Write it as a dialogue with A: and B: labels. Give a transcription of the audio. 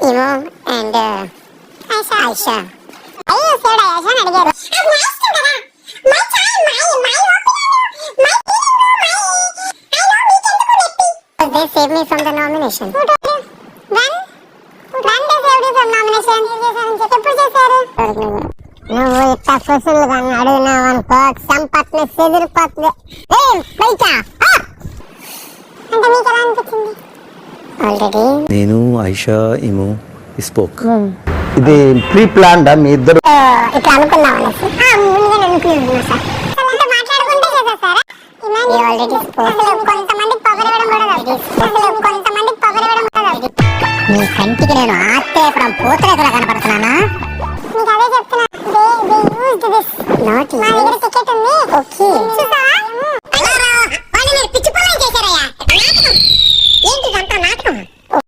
A: ఇమో and Ayesha. అయ్యో said Ayesha అని అడిగారు. They saved me from the nomination. When they saved you from nomination? ఎప్పుడు చేశారు? నువ్వు ఇట్లా క్వశ్చన్లు కానీ అడిగినావు అనుకో సంపత్ని చెదిరిపోతుంది. అంటే మీకు ఎలా అనిపించింది? ఆల్రెడీ
B: నేను ఆయిషా ఇమో స్పోక్.
C: ఇది ప్రీ ప్లాన్డ్ మీ ఇద్దరు
A: ఇట్లా అనుకున్నాం అనేసి ముందుగా అనుకున్నాను సార్. అంటే మాట్లాడుకుంటే చేసేసారా? Already spoke. కొంతమందికి పొగరవడం కూడా నీ కంటికి నేను ఆత్రేయపురం పూతరేకులా కనపడుతున్నానా? మీకు అదే చెప్తున్నా. నా దగ్గర టికెట్ ఉంది. ఓకే. పిచ్చి పొలం చేశారయ్యా.